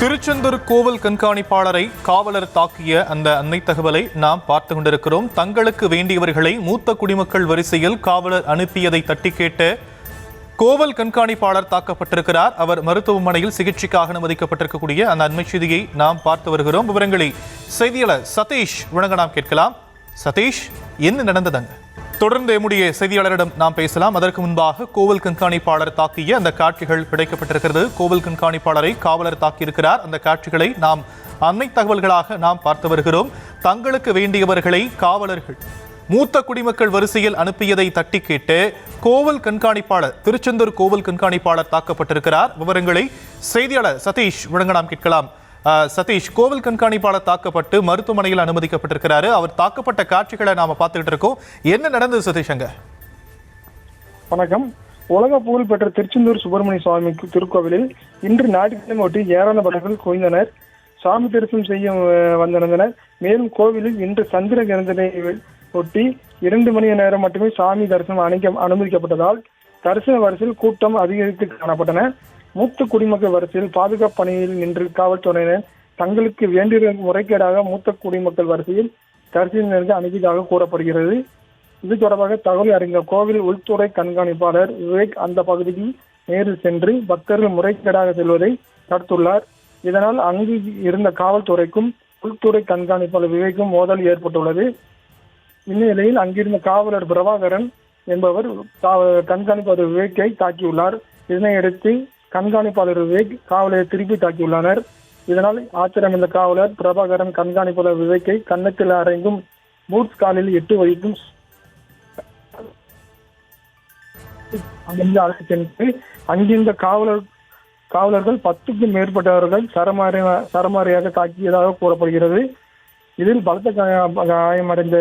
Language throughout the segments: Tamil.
திருச்செந்தூர் கோவில் கண்காணிப்பாளரை காவலர் தாக்கிய அந்த அன்னை தகவலை நாம் பார்த்து கொண்டிருக்கிறோம். தங்களுக்கு வேண்டியவர்களை மூத்த குடிமக்கள் வரிசையில் காவலர் அனுப்பியதை தட்டி கேட்டு கோவில் கண்காணிப்பாளர் தாக்கப்பட்டிருக்கிறார். அவர் மருத்துவமனையில் சிகிச்சைக்காக அனுமதிக்கப்பட்டிருக்கக்கூடிய அந்த அண்மை செய்தியை நாம் பார்த்து வருகிறோம். விவரங்களை செய்தியாளர் சதீஷ் வழங்க நாம் கேட்கலாம். சதீஷ், என்ன நடந்ததுங்க? தொடர்ந்து நம்முடைய செய்தியாளரிடம் நாம் பேசலாம். அதற்கு முன்பாக கோவில் கண்காணிப்பாளர் தாக்கிய அந்த காட்சிகள் கிடைக்கப்பட்டிருக்கிறது. கோவில் கண்காணிப்பாளரை காவலர் தாக்கியிருக்கிறார். அந்த காட்சிகளை நாம் அன்னை தகவல்களாக நாம் பார்த்து வருகிறோம். தங்களுக்கு வேண்டியவர்களை காவலர்கள் மூத்த குடிமக்கள் வரிசையில் அனுப்பியதை தட்டி கேட்டு கோவில் கண்காணிப்பாளர், திருச்செந்தூர் கோவில் கண்காணிப்பாளர் தாக்கப்பட்டிருக்கிறார். விவரங்களை செய்தியாளர் சதீஷ் வழங்க நாம் கேட்கலாம். சதீஷ், கோவில் கண்காணிப்பாளர் தாக்கப்பட்டு மருத்துவமனையில் அனுமதிக்கப்பட்டிருக்கிறாரு. அவர் தாக்கப்பட்ட காட்சிகளை நாம பார்த்துக்கிட்டு இருக்கோம். என்ன நடந்தது சதீஷ் அங்க? வணக்கம். உலக புகழ் பெற்ற திருச்செந்தூர் சுப்பிரமணிய சுவாமி திருக்கோவிலில் இன்று ஞாயிற்றுக்கிழமை ஒட்டி ஏராளமானவர்கள் குவிந்தனர். சாமி தரிசனம் செய்ய வந்திருந்தனர். மேலும் கோவிலில் இன்று சந்திர கிரந்தனை ஒட்டி 2 மணி நேரம் மட்டுமே சாமி தரிசனம் அனுமதிக்கப்பட்டதால் தரிசன வரிசையில் கூட்டம் அதிகரித்து காணப்பட்டன. மூத்த குடிமக்கள் வரிசையில் பாதுகாப்பு பணியில் நின்று காவல்துறையினர் தங்களுக்கு வேண்டிய முறைகேடாக மூத்த குடிமக்கள் வரிசையில் தரிசனத்திற்கு அனுப்பியதாக கூறப்படுகிறது. இது தொடர்பாக தகவல் அறிந்த கோவில் உள்துறை கண்காணிப்பாளர் விவேக் அந்த பகுதிக்கு நேரில் சென்று பக்தர்கள் முறைகேடாக செல்வதை தடுத்துள்ளார். இதனால் அங்கு இருந்த காவல்துறைக்கும் உள்துறை கண்காணிப்பாளர் விவேக்கும் மோதல் ஏற்பட்டுள்ளது. இந்நிலையில் அங்கிருந்த காவலர் பிரபாகரன் என்பவர் கண்காணிப்பாளர் விவேக்கை தாக்கியுள்ளார். இதனையடுத்து கண்காணிப்பாளர் விவேக் காவலரை திருப்பி தாக்கியுள்ளனர். இதனால் ஆத்திரமடைந்த காவலர் பிரபாகரன் கண்காணிப்பாளர் விவேக்கை கன்னத்தில் அறைந்தும் பூட்ஸ் காலில் 8 வைத்தும் அழைத்து சென்று அங்கிருந்த காவலர்கள் 10க்கும் மேற்பட்டவர்கள் சரமாரியாக தாக்கியதாக கூறப்படுகிறது. இதில் பலத்த காயமடைந்த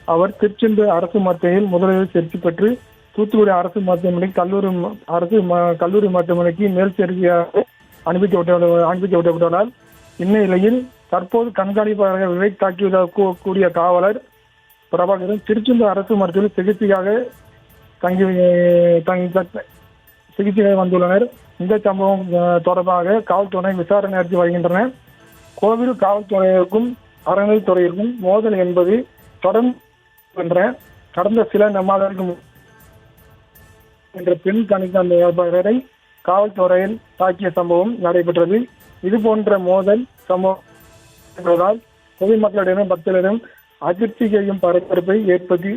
அவர் திருச்செந்தூர் அரசு மருத்துவமனையில் முதலில் சேர்ச்சி பெற்று தூத்துக்குடி அரசு மருத்துவமனை கல்லூரி மருத்துவமனைக்கு மேல் சேர்க்கையாக அனுப்பிக்கப்பட்டுள்ளார். இந்நிலையில் தற்போது கண்காணிப்பாளர்கள் விவேக் தாக்கியதாக கூடிய காவலர் பிரபாகரன் திருச்செந்தூர் அரசு மருத்துவமனையில் சிகிச்சையாக வந்துள்ளனர். இந்த சம்பவம் தொடர்பாக காவல்துறை விசாரணை நடத்தி வருகின்றன. கோவில் காவல்துறையினருக்கும் அறநிலைத்துறையிற்கும் மோதல் என்பது தொடர்ந்து கடந்த சில மாதங்களுக்கு என்ற பெண் கண்காணிப்பாளரை காவல்துறையில் தாக்கிய சம்பவம் நடைபெற்றது. இது போன்ற மோதல் சம்பவம் பொதுமக்களிடம் பக்தர்களிடம் அதிர்ச்சியையும் பரபரப்பை ஏற்படுத்தி